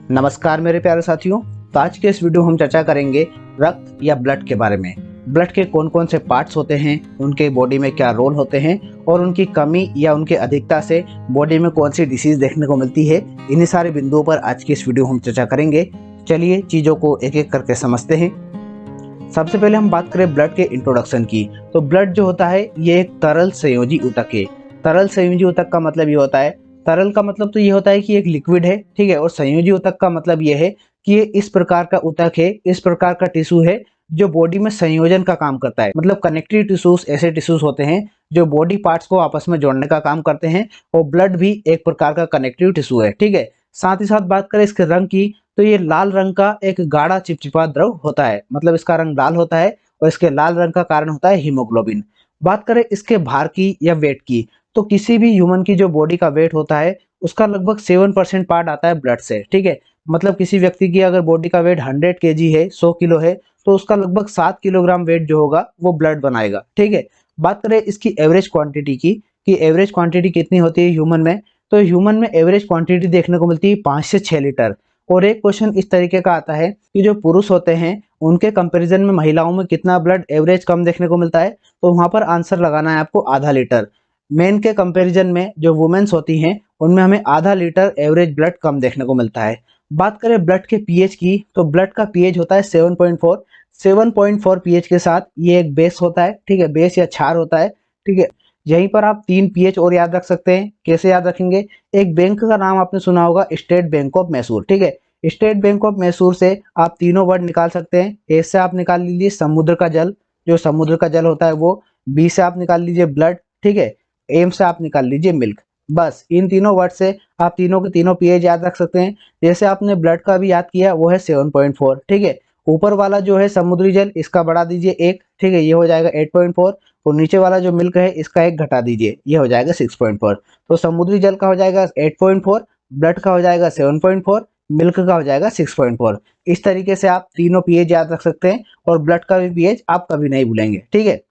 नमस्कार मेरे प्यारे साथियों। तो आज के इस वीडियो हम चर्चा करेंगे रक्त या ब्लड के बारे में। ब्लड के कौन कौन से पार्ट्स होते हैं, उनके बॉडी में क्या रोल होते हैं और उनकी कमी या उनके अधिकता से बॉडी में कौन सी डिसीज देखने को मिलती है। इन्हीं सारे बिंदुओं पर आज की इस वीडियो हम चर्चा करेंगे। चलिए चीज़ों को एक एक करके समझते हैं। सबसे पहले हम बात करें ब्लड के इंट्रोडक्शन की। तो ब्लड जो होता है ये एक तरल संयोजी ऊतक है। तरल संयोजी ऊतक का मतलब ये होता है, तरल का मतलब तो ये होता है कि एक लिक्विड है, ठीक है। और संयोजी ऊतक का मतलब ये है कि ये इस प्रकार का ऊतक है, इस प्रकार का टिश्यू है जो बॉडी में संयोजन का काम करता है। मतलब कनेक्टिव टिश्यूज ऐसे टिश्यूज होते हैं जो बॉडी पार्ट्स को आपस में जोड़ने का काम करते हैं, और ब्लड भी एक प्रकार का कनेक्टिव टिश्यू है, ठीक है। साथ ही साथ बात करें इसके रंग की, तो ये लाल रंग का एक गाढ़ा चिपचिपा द्रव होता है। मतलब इसका रंग लाल होता है और इसके लाल रंग का कारण होता है हीमोग्लोबिन। बात करें इसके भार की या वेट की, तो किसी भी ह्यूमन की जो बॉडी का वेट होता है उसका लगभग 7% पार्ट आता है ब्लड से, ठीक है। मतलब किसी व्यक्ति की अगर बॉडी का वेट 100 kg है, 100 किलो है, तो उसका लगभग 7 किलोग्राम वेट जो होगा वो ब्लड बनाएगा, ठीक है। बात करें इसकी एवरेज क्वांटिटी की, कि एवरेज क्वांटिटी कितनी होती है ह्यूमन में, तो ह्यूमन में एवरेज क्वांटिटी देखने को मिलती है 5 से 6 लीटर। और एक क्वेश्चन इस तरीके का आता है कि जो पुरुष होते हैं उनके कंपैरिजन में महिलाओं में कितना ब्लड एवरेज कम देखने को मिलता है, तो वहां पर आंसर लगाना है आपको आधा लीटर। मेन के कंपैरिजन में जो वुमेन्स होती हैं उनमें हमें आधा लीटर एवरेज ब्लड कम देखने को मिलता है। बात करें ब्लड के पीएच की, तो ब्लड का पीएच होता है 7.4। 7.4 पीएच के साथ ये एक बेस होता है, ठीक है, बेस या क्षार होता है, ठीक है। यहीं पर आप 3 पीएच और याद रख सकते हैं। कैसे याद रखेंगे? एक बैंक का नाम आपने सुना होगा, स्टेट बैंक ऑफ मैसूर, ठीक है। स्टेट बैंक ऑफ मैसूर से आप तीनों वर्ड निकाल सकते हैं। ए से आप निकाल लीजिए समुद्र का जल, जो समुद्र का जल होता है वो। बी से आप निकाल लीजिए ब्लड, ठीक है। एम से आप निकाल लीजिए मिल्क। बस इन तीनों वर्ड से आप तीनों के तीनों पीएच याद रख सकते हैं। जैसे आपने ब्लड का भी याद किया, वो है 7.4, ठीक है। ऊपर वाला जो है समुद्री जल, इसका बढ़ा दीजिए 1, ठीक है, ये हो जाएगा 8.4। और नीचे वाला जो मिल्क है इसका 1 घटा दीजिए, ये हो जाएगा 6.4। तो समुद्री जल का हो जाएगा 8.4, ब्लड का हो जाएगा 7.4, मिल्क का हो जाएगा 6.4। इस तरीके से आप तीनों पीएच याद रख सकते हैं, और ब्लड का भी पीएच आप कभी नहीं भूलेंगे, ठीक है।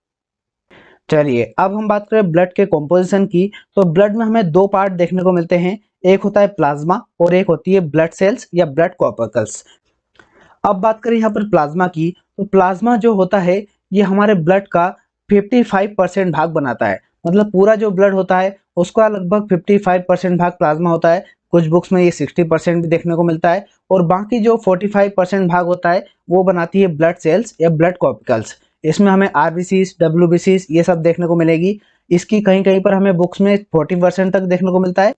चलिए अब हम बात करें ब्लड के कॉम्पोजिशन की। तो ब्लड में हमें 2 पार्ट देखने को मिलते हैं, एक होता है प्लाज्मा और एक होती है ब्लड सेल्स या ब्लड कॉर्पस्कल्स। अब बात करें यहाँ पर प्लाज्मा की, तो प्लाज्मा जो होता है ये हमारे ब्लड का 55% भाग बनाता है। मतलब पूरा जो ब्लड होता है उसका लगभग 55% भाग प्लाज्मा होता है। कुछ बुक्स में ये 60% भी देखने को मिलता है। और बाकी जो 45% भाग होता है वो बनाती है ब्लड सेल्स या ब्लड कॉर्पस्कल्स। इसमें हमें आरबीसीज, डब्ल्यूबीसीज ये सब देखने को मिलेगी। इसकी कहीं कहीं पर हमें बुक्स में 40% तक देखने को मिलता है।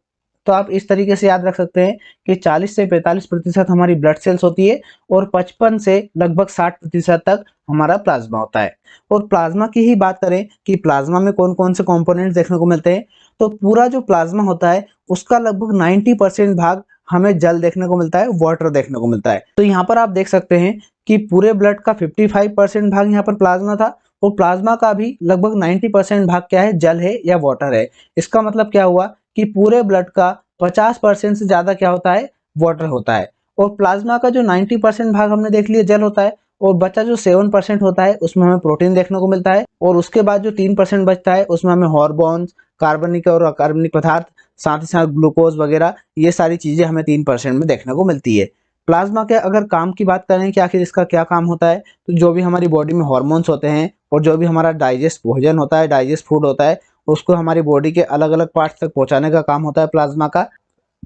तो आप इस तरीके से याद रख सकते हैं कि 40 से 45% हमारी ब्लड सेल्स होती है, और 55 से लगभग 60% तक हमारा प्लाज्मा होता है। और प्लाज्मा की ही बात करें कि प्लाज्मा में कौन कौन से कंपोनेंट्स देखने को मिलते हैं, तो पूरा जो प्लाज्मा होता है उसका लगभग 90% भाग हमें जल देखने को मिलता है, वाटर देखने को मिलता है। तो यहाँ पर आप देख सकते हैं कि पूरे ब्लड का 55% भाग यहाँ पर प्लाज्मा था, और प्लाज्मा का भी लगभग 90% भाग क्या है, जल है या वाटर है। इसका मतलब क्या हुआ कि पूरे ब्लड का 50% से ज्यादा क्या होता है, वाटर होता है। और प्लाज्मा का जो 90% भाग हमने देख लिया जल होता है, और बचा जो 7% होता है उसमें हमें प्रोटीन देखने को मिलता है। और उसके बाद जो 3% बचता है उसमें हमें हार्मोन्स, कार्बनिक और अकार्बनिक पदार्थ, साथ ही साथ ग्लूकोज वगैरह, ये सारी चीजें हमें 3% में देखने को मिलती है। प्लाज्मा के अगर काम की बात करें कि आखिर इसका क्या काम होता है, तो जो भी हमारी बॉडी में हार्मोन्स होते हैं और जो भी हमारा डाइजेस्ट भोजन होता है, डाइजेस्ट फूड होता है, उसको हमारी बॉडी के अलग अलग पार्ट्स तक पहुंचाने का काम होता है प्लाज्मा का।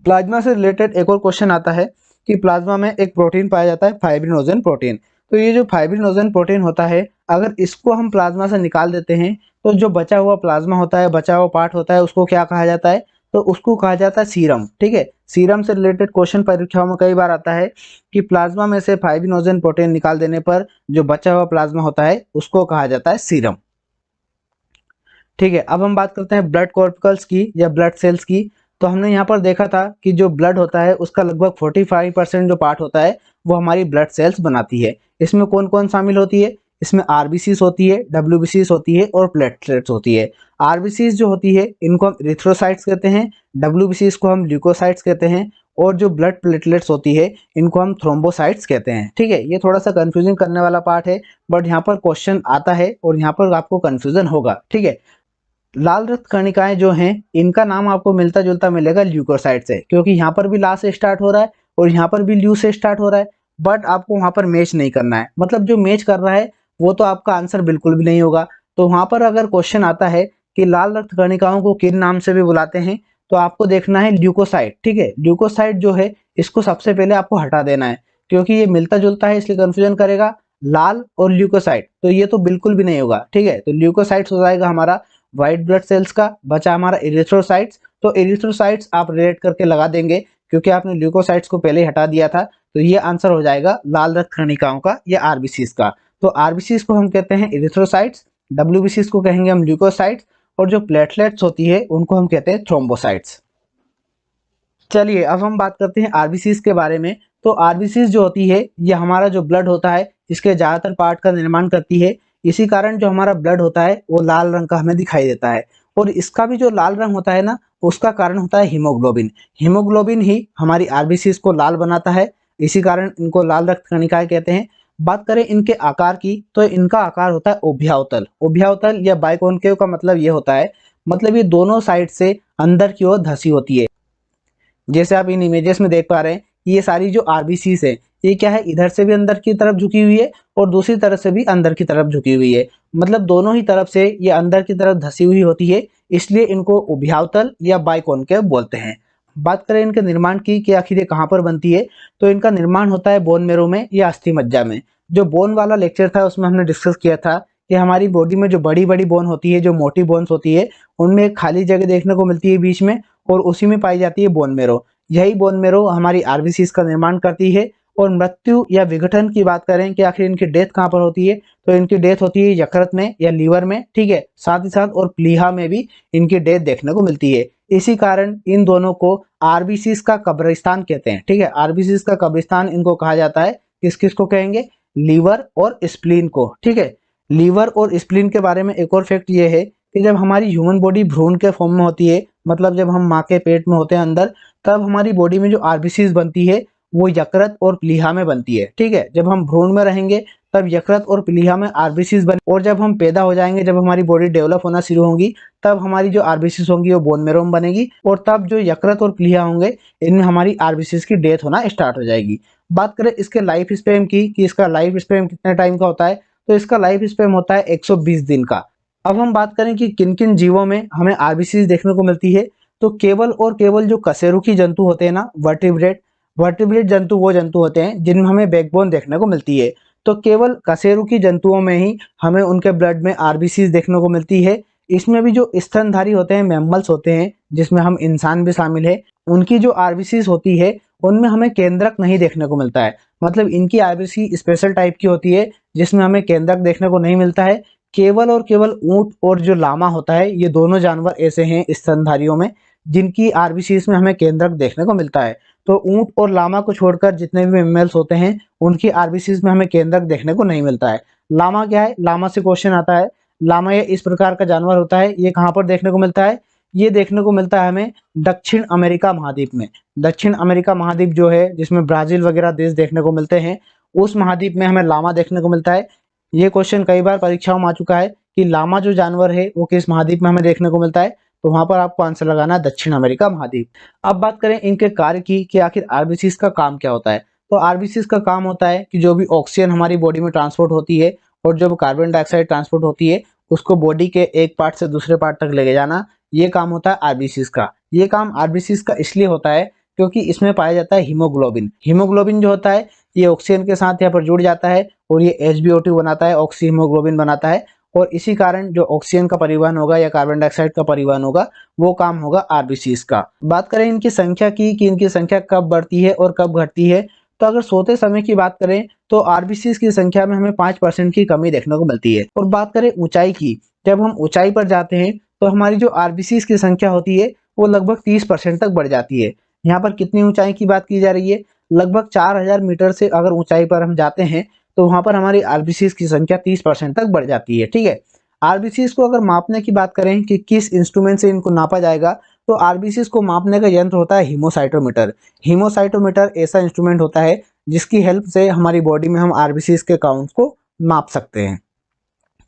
प्लाज्मा से रिलेटेड एक और क्वेश्चन आता है कि प्लाज्मा में एक प्रोटीन पाया जाता है, फाइब्रिनोजन प्रोटीन। तो ये जो फाइब्रिनोजन प्रोटीन होता है, अगर इसको हम प्लाज्मा से निकाल देते हैं तो जो बचा हुआ प्लाज्मा होता है, बचा हुआ पार्ट होता है, उसको क्या कहा जाता है, तो उसको कहा जाता है सीरम, ठीक है। सीरम से रिलेटेड क्वेश्चन परीक्षाओं में कई बार आता है कि प्लाज्मा में से फाइब्रिनोजन प्रोटीन निकाल देने पर जो बचा हुआ प्लाज्मा होता है उसको कहा जाता है सीरम, ठीक है। अब हम बात करते हैं ब्लड कॉर्पस्कल्स की या ब्लड सेल्स की। तो हमने यहाँ पर देखा था कि जो ब्लड होता है उसका लगभग 45% जो पार्ट होता है वो हमारी ब्लड सेल्स बनाती है। इसमें कौन कौन शामिल होती है? इसमें आरबीसीज होती है, डब्ल्यूबीसीज होती है और प्लेटलेट्स होती है। आरबीसीज जो होती है इनको हम इरिथ्रोसाइट्स कहते हैं, डब्ल्यूबीसीज को हम ल्यूकोसाइट्स कहते हैं, और जो ब्लड प्लेटलेट्स होती है इनको हम थ्रोम्बोसाइट्स कहते हैं, ठीक है। ये थोड़ा सा कंफ्यूजिंग करने वाला पार्ट है, बट यहाँ पर क्वेश्चन आता है और यहाँ पर आपको कंफ्यूजन होगा, ठीक है। लाल रक्त कणिकाएं जो हैं इनका नाम आपको मिलता जुलता मिलेगा ल्यूकोसाइट से, क्योंकि यहाँ पर भी ला से स्टार्ट हो रहा है और यहाँ पर भी ल्यू से स्टार्ट हो रहा है, बट आपको वहाँ पर मैच नहीं करना है। मतलब जो मैच कर रहा है वो तो आपका आंसर बिल्कुल भी नहीं होगा। तो वहाँ पर अगर क्वेश्चन आता है कि लाल रक्त कणिकाओं को किन नाम से भी बुलाते हैं, तो आपको देखना है ल्यूकोसाइट। ठीक है, ल्यूकोसाइट जो है इसको सबसे पहले आपको हटा देना है, क्योंकि ये मिलता जुलता है इसलिए कंफ्यूजन करेगा लाल और ल्यूकोसाइट, तो ये तो बिल्कुल भी नहीं होगा। ठीक है, तो ल्यूकोसाइट्स हो जाएगा हमारा व्हाइट ब्लड सेल्स का। बचा हमारा इरिथ्रोसाइट्स, तो इरिथ्रोसाइट्स आप रिलेट करके लगा देंगे क्योंकि आपने ल्यूकोसाइट्स को पहले ही हटा दिया था। तो ये आंसर हो जाएगा लाल रक्त कणिकाओं का या आरबीसीज का। तो आरबीसीज को हम कहते हैं इरिथ्रोसाइट्स, डब्ल्यूबीसीज को कहेंगे हम ल्यूकोसाइट्स, और जो प्लेटलेट्स होती है उनको हम कहते हैं थ्रोम्बोसाइट्स। चलिए अब हम बात करते हैं आरबीसीज के बारे में। तो आरबीसीज जो होती है ये हमारा जो ब्लड होता है इसके ज़्यादातर पार्ट का निर्माण करती है। इसी कारण जो हमारा ब्लड होता है वो लाल रंग का हमें दिखाई देता है। और इसका भी जो लाल रंग होता है ना, उसका कारण होता है हीमोग्लोबिन। हीमोग्लोबिन ही हमारी आरबीसीज को लाल बनाता है, इसी कारण इनको लाल रक्त कणिकाएं कहते हैं। बात करें इनके आकार की, तो इनका आकार होता है उभयावतल। उभयावतल या बाइकॉन्केव का मतलब ये होता है, मतलब ये दोनों साइड से अंदर की ओर धसी होती है। जैसे आप इन इमेजेस में देख पा रहे हैं, ये सारी जो आरबीसीज है ये क्या है, इधर से भी अंदर की तरफ झुकी हुई है और दूसरी तरफ से भी अंदर की तरफ झुकी हुई है। मतलब दोनों ही तरफ से ये अंदर की तरफ धसी हुई होती है, इसलिए इनको उभयावतल या बाइकॉन्केव बोलते हैं। बात करें इनके निर्माण की कि आखिर ये कहाँ पर बनती है, तो इनका निर्माण होता है बोन मेरो में या अस्थि मज्जा में। जो बोन वाला लेक्चर था उसमें हमने डिस्कस किया था कि हमारी बॉडी में जो बड़ी बड़ी बोन होती है, जो मोटी बोन्स होती है, उनमें एक खाली जगह देखने को मिलती है बीच में, और उसी में पाई जाती है बोन मेरो। यही बोन मेरो हमारी आरबीसीज का निर्माण करती है। और मृत्यु या विघटन की बात करें कि आखिर इनकी डेथ कहाँ पर होती है, तो इनकी डेथ होती है यकृत में या लीवर में। ठीक है, साथ ही साथ और प्लीहा में भी इनकी डेथ देखने को मिलती है। इसी कारण इन दोनों को आरबीसीज का कब्रिस्तान कहते हैं। ठीक है, आरबीसीज का कब्रिस्तान इनको कहा जाता है। किस किस को कहेंगे, लीवर और स्प्लीन को। ठीक है, लीवर और स्प्लीन के बारे में एक और फैक्ट ये है कि जब हमारी ह्यूमन बॉडी भ्रूण के फॉर्म में होती है, मतलब जब हम माँ के पेट में होते हैं अंदर, तब हमारी बॉडी में जो आरबीसीज बनती है वो यकृत और प्लीहा में बनती है। ठीक है, जब हम भ्रूण में रहेंगे तब यकृत और प्लीहा में आरबीसीज बने, और जब हम पैदा हो जाएंगे, जब हमारी बॉडी डेवलप होना शुरू होगी, तब हमारी जो आरबीसीज होंगी वो बोन मेरो में बनेगी, और तब जो यकृत और प्लीहा होंगे इनमें हमारी आरबीसीज की डेथ होना स्टार्ट हो जाएगी। बात करें इसके लाइफ स्पैन की कि इसका लाइफ स्पैन कितने टाइम का होता है, तो इसका लाइफ स्पैन होता है 120 दिन का। अब हम बात करें कि किन किन जीवों में हमें आरबीसीज देखने को मिलती है, तो केवल और केवल जो कशेरुकी जंतु होते हैं ना, वर्टिब्रेट, वर्टिब्रेट जंतु वो जंतु होते हैं जिनमें हमें बैकबोन देखने को मिलती है। तो केवल कशेरुकी जंतुओं में ही हमें उनके ब्लड में आरबीसीज देखने को मिलती है। इसमें भी जो स्तनधारी होते हैं, मैमल्स होते हैं, जिसमें हम इंसान भी शामिल है, उनकी जो आरबीसीज होती है उनमें हमें केंद्रक नहीं देखने को मिलता है। मतलब इनकी आरबीसी स्पेशल टाइप की होती है जिसमें हमें केंद्रक देखने को नहीं मिलता है। केवल और केवल ऊंट और जो लामा होता है, ये दोनों जानवर ऐसे हैं स्तनधारियों में जिनकी आरबीसीज में हमें केंद्रक देखने को मिलता है। तो ऊंट और लामा को छोड़कर जितने भी मैमल्स होते हैं उनकी आरबीसीज में हमें केंद्रक देखने को नहीं मिलता है। लामा क्या है, लामा से क्वेश्चन आता है। लामा ये इस प्रकार का जानवर होता है, ये कहाँ पर देखने को मिलता है, ये देखने को मिलता है हमें दक्षिण अमेरिका महाद्वीप में। दक्षिण अमेरिका महाद्वीप जो है जिसमें ब्राजील वगैरह देश देखने को मिलते हैं, उस महाद्वीप में हमें लामा देखने को मिलता है। ये क्वेश्चन कई बार परीक्षाओं में आ चुका है कि लामा जो जानवर है वो किस महाद्वीप में हमें देखने को मिलता है, तो वहां पर आपको आंसर लगाना है दक्षिण अमेरिका महाद्वीप। अब बात करें इनके कार्य की कि आखिर आरबीसीज का काम क्या होता है, तो आरबीसीज का काम होता है कि जो भी ऑक्सीजन हमारी बॉडी में ट्रांसपोर्ट होती है और जो कार्बन डाइऑक्साइड ट्रांसपोर्ट होती है उसको बॉडी के एक पार्ट से दूसरे पार्ट तक लेके जाना, ये काम होता है आरबीसीज का। ये काम आरबीसीज का इसलिए होता है क्योंकि इसमें पाया जाता है हीमोग्लोबिन। हीमोग्लोबिन जो होता है ये ऑक्सीजन के साथ यहाँ पर जुड़ जाता है और ये HbO2 बनाता है, ऑक्सी हीमोग्लोबिन बनाता है, और इसी कारण जो ऑक्सीजन का परिवहन होगा या कार्बन डाइऑक्साइड का परिवहन होगा वो काम होगा आरबीसीज का। बात करें इनकी संख्या की कि इनकी संख्या कब बढ़ती है और कब घटती है, तो अगर सोते समय की बात करें तो आरबीसीज की संख्या में हमें 5% की कमी देखने को मिलती है। और बात करें ऊंचाई की, जब हम ऊंचाई पर जाते हैं तो हमारी जो आरबीसीज की संख्या होती है वो लगभग 30% तक बढ़ जाती है। यहाँ पर कितनी ऊंचाई की बात की जा रही है, लगभग 4000 मीटर से अगर ऊंचाई पर हम जाते हैं तो वहां पर हमारी आरबीसीज की संख्या 30% तक बढ़ जाती है। ठीक है, आरबीसीज को अगर मापने की बात करें कि किस इंस्ट्रूमेंट से इनको नापा जाएगा, तो आरबीसीज को मापने का यंत्र होता है हीमोसाइटोमीटर। हीमोसाइटोमीटर ऐसा इंस्ट्रूमेंट होता है जिसकी हेल्प से हमारी बॉडी में हम आरबीसीज के काउंट को माप सकते हैं।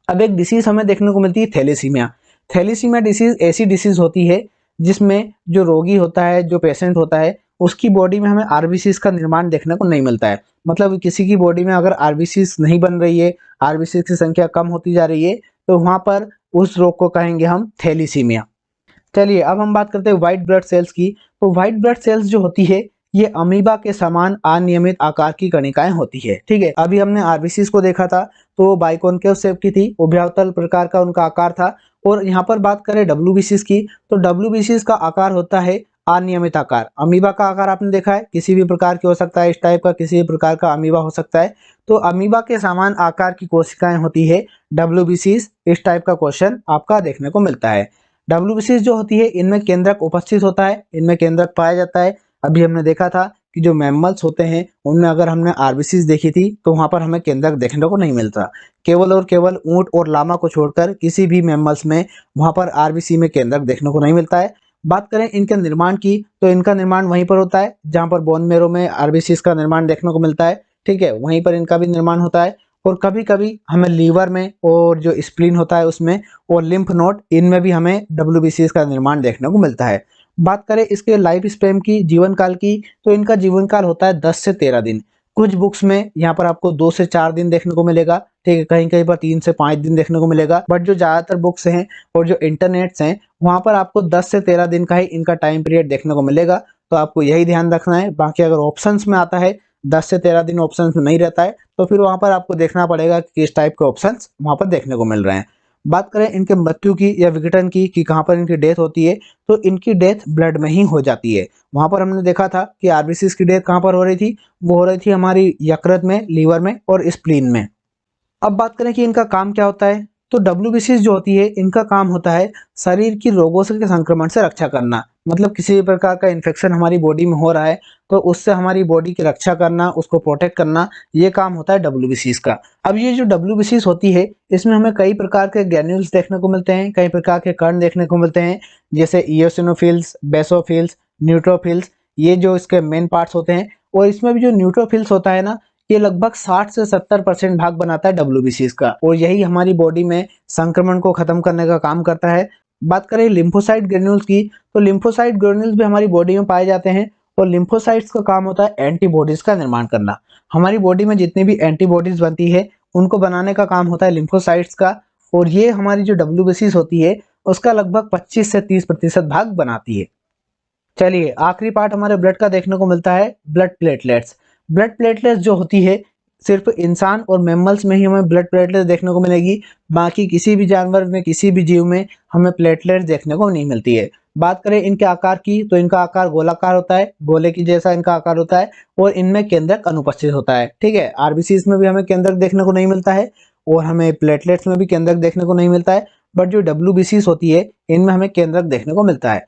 अब एक डिसीज हमें देखने को मिलती है थैलेसीमिया। थैलेसीमिया डिसीज ऐसी डिसीज होती है जिसमें जो रोगी होता है, जो पेशेंट होता है, उसकी बॉडी में हमें आरबीसीज का निर्माण देखने को नहीं मिलता है। मतलब किसी की बॉडी में अगर आरबीसीज नहीं बन रही है, आरबीसीज की संख्या कम होती जा रही है, तो वहां पर उस रोग को कहेंगे हम थैलीसीमिया। चलिए अब हम बात करते हैं व्हाइट ब्लड सेल्स की। तो व्हाइट ब्लड सेल्स जो होती है ये अमीबा के समान अनियमित आकार की कणिकाएं होती है। ठीक है, अभी हमने आरबीसीज को देखा था तो बाइकॉनकेव शेप की थी, उभयतल प्रकार का उनका आकार था। और यहाँ पर बात करें डब्ल्यूबीसीज की, तो डब्ल्यूबीसीज का आकार होता है अनियमित आकार। अमीबा का आकार आपने देखा है, किसी भी प्रकार के हो सकता है, इस टाइप का किसी भी प्रकार का अमीबा हो सकता है। तो अमीबा के समान आकार की कोशिकाएं होती है डब्ल्यूबीसीज। इस टाइप का क्वेश्चन आपका देखने को मिलता है। डब्ल्यूबीसीज जो होती है इनमें केंद्रक उपस्थित होता है, इनमें केंद्रक पाया जाता है। अभी हमने देखा था कि जो मैमल्स होते हैं उनमें अगर हमने आरबीसीज देखी थी तो वहां पर हमें केंद्रक देखने को नहीं मिलता। केवल और केवल ऊंट और लामा को छोड़कर किसी भी मैमल्स में वहां पर आरबीसी में केंद्रक देखने को नहीं मिलता है। बात करें इनके निर्माण की, तो इनका निर्माण वहीं पर होता है जहां पर बोन मेरो में आरबीसीज का निर्माण देखने को मिलता है। ठीक है, वहीं पर इनका भी निर्माण होता है। और कभी कभी हमें लीवर में और जो स्प्लीन होता है उसमें और लिम्फ नोड, इनमें भी हमें डब्ल्यूबीसीज का निर्माण देखने को मिलता है। बात करें इसके लाइफ स्पैन की, जीवन काल की, तो इनका जीवन काल होता है 10 से 13 दिन। कुछ बुक्स में यहाँ पर आपको 2 से 4 दिन देखने को मिलेगा। ठीक है, कहीं कहीं पर 3 से 5 दिन देखने को मिलेगा। बट जो ज्यादातर बुक्स हैं और जो इंटरनेट्स हैं वहां पर आपको 10 से 13 दिन का ही इनका टाइम पीरियड देखने को मिलेगा। तो आपको यही ध्यान रखना है। बाकी अगर ऑप्शंस में आता है 10 से 13 दिन ऑप्शंस में नहीं रहता है तो फिर वहां पर आपको देखना पड़ेगा कि किस टाइप के ऑप्शंस वहां पर देखने को मिल रहे हैं। बात करें इनके मृत्यु की या विघटन की कि कहाँ पर इनकी डेथ होती है, तो इनकी डेथ ब्लड में ही हो जाती है। वहां पर हमने देखा था कि आरबीसीज की डेथ कहाँ पर हो रही थी, वो हो रही थी हमारी यकृत में, लीवर में और स्प्लीन में। अब बात करें कि इनका काम क्या होता है, तो डब्ल्यूबीसीज जो होती है इनका काम होता है शरीर की रोगों से के संक्रमण से रक्षा करना। मतलब किसी भी प्रकार का इन्फेक्शन हमारी बॉडी में हो रहा है तो उससे हमारी बॉडी की रक्षा करना, उसको प्रोटेक्ट करना, ये काम होता है डब्ल्यूबीसीज का। अब ये जो डब्ल्यूबीसीज होती है इसमें हमें कई प्रकार के ग्रैन्यूल्स देखने को मिलते हैं, कई प्रकार के कण देखने को मिलते हैं, जैसे इयोसिनोफिल्स, बेसोफिल्स, न्यूट्रोफिल्स, ये जो इसके मेन पार्ट्स होते हैं। और इसमें भी जो न्यूट्रोफिल्स होता है ना, ये लगभग 60 से 70% भाग बनाता है डब्ल्यूबीसीज का, और यही हमारी बॉडी में संक्रमण को खत्म करने का काम करता है। बात करें लिम्फोसाइट ग्रेन्यूल्स की, तो लिम्फोसाइट ग्रेन्यूल्स भी हमारी बॉडी में पाए जाते हैं। और लिम्फोसाइट्स का काम होता है एंटीबॉडीज का निर्माण करना। हमारी बॉडी में जितनी भी एंटीबॉडीज बनती है उनको बनाने का काम होता है लिम्फोसाइट्स का। और ये हमारी जो डब्ल्यूबीसीज होती है उसका लगभग 25 से 30% भाग बनाती है। चलिए आखिरी पार्ट हमारे ब्लड का देखने को मिलता है ब्लड प्लेटलेट्स। ब्लड प्लेटलेट्स जो होती है सिर्फ इंसान और मैमल्स में ही हमें ब्लड प्लेटलेट्स देखने को मिलेगी। बाकी किसी भी जानवर में, किसी भी जीव में हमें प्लेटलेट्स देखने को नहीं मिलती है। बात करें इनके आकार की, तो इनका आकार गोलाकार होता है, गोले की जैसा इनका आकार होता है। और इनमें केंद्रक अनुपस्थित होता है। ठीक है, आरबीसीज में भी हमें केंद्रक देखने को नहीं मिलता है और हमें प्लेटलेट्स में भी केंद्रक देखने को नहीं मिलता है। बट जो डब्ल्यूबीसीज होती है इनमें हमें केंद्रक देखने को मिलता है।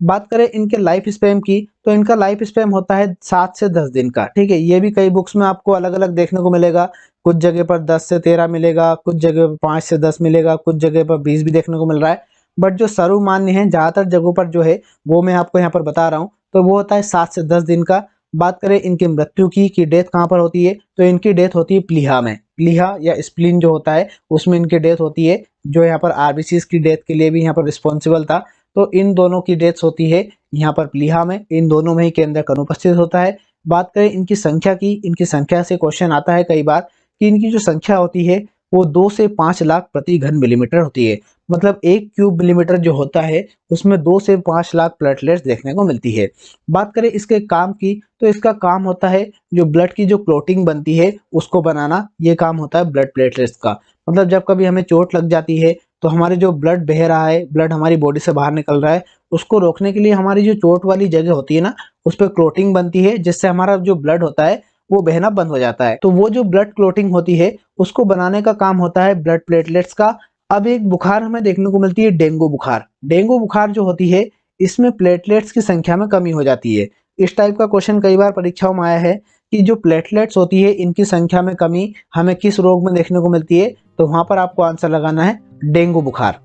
बात करें इनके लाइफ स्पैन की, तो इनका लाइफ स्पैन होता है 7 से 10 दिन का। ठीक है, ये भी कई बुक्स में आपको अलग अलग देखने को मिलेगा। कुछ जगह पर 10 से 13 मिलेगा, कुछ जगह पर 5 से 10 मिलेगा, कुछ जगह पर 20 भी देखने को मिल रहा है। बट जो सर्वमान्य है ज्यादातर जगहों पर जो है वो मैं आपको यहाँ पर बता रहा हूँ, तो वो होता है 7 से 10 दिन का। बात करें इनकी मृत्यु की कि डेथ कहाँ पर होती है, तो इनकी डेथ होती है प्लीहा में। प्लीहा या स्प्लीन जो होता है उसमें इनकी डेथ होती है, जो यहाँ पर आरबीसीज की डेथ के लिए भी यहाँ पर रिस्पॉन्सिबल था। तो इन दोनों की डेथ्स होती है यहाँ पर प्लीहा में, इन दोनों में ही केंद्रक अनुपस्थित होता है। बात करें इनकी संख्या की, इनकी संख्या से क्वेश्चन आता है कई बार कि इनकी जो संख्या होती है वो 2 से 5 लाख प्रति घन मिलीमीटर होती है। मतलब 1 क्यूब मिलीमीटर जो होता है उसमें 2 से 5 लाख प्लेटलेट्स देखने को मिलती है। बात करें इसके काम की, तो इसका काम होता है जो ब्लड की जो क्लोटिंग बनती है उसको बनाना, ये काम होता है ब्लड प्लेटलेट्स का। मतलब जब कभी हमें चोट लग जाती है तो हमारे जो ब्लड बह रहा है, ब्लड हमारी बॉडी से बाहर निकल रहा है, उसको रोकने के लिए हमारी जो चोट वाली जगह होती है ना उस पर क्लोटिंग बनती है, जिससे हमारा जो ब्लड होता है वो बहना बंद हो जाता है। तो वो जो ब्लड क्लोटिंग होती है उसको बनाने का काम होता है ब्लड प्लेटलेट्स का। अब एक बुखार हमें देखने को मिलती है डेंगू बुखार। डेंगू बुखार जो होती है इसमें प्लेटलेट्स की संख्या में कमी हो जाती है। इस टाइप का क्वेश्चन कई बार परीक्षाओं में आया है कि जो प्लेटलेट्स होती है इनकी संख्या में कमी हमें किस रोग में देखने को मिलती है, तो वहां पर आपको आंसर लगाना है डेंगू बुखार।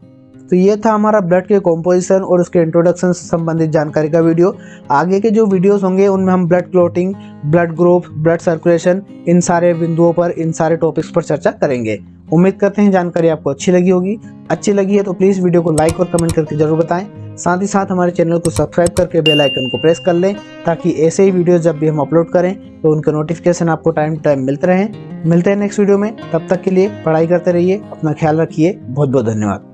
तो ये था हमारा ब्लड के कॉम्पोजिशन और उसके इंट्रोडक्शन से संबंधित जानकारी का वीडियो। आगे के जो वीडियोस होंगे उनमें हम blood clotting, blood group, blood circulation, इन सारे बिंदुओं पर, इन सारे टॉपिक्स पर चर्चा करेंगे। उम्मीद करते हैं जानकारी आपको अच्छी लगी होगी। अच्छी लगी है तो प्लीज़ वीडियो को लाइक और कमेंट करके जरूर बताएं। साथ ही साथ हमारे चैनल को सब्सक्राइब करके बेल आइकन को प्रेस कर लें, ताकि ऐसे ही वीडियो जब भी हम अपलोड करें तो उनके नोटिफिकेशन आपको टाइम टू टाइम मिलते रहें। मिलते हैं नेक्स्ट वीडियो में, तब तक के लिए पढ़ाई करते रहिए, अपना ख्याल रखिए। बहुत बहुत धन्यवाद।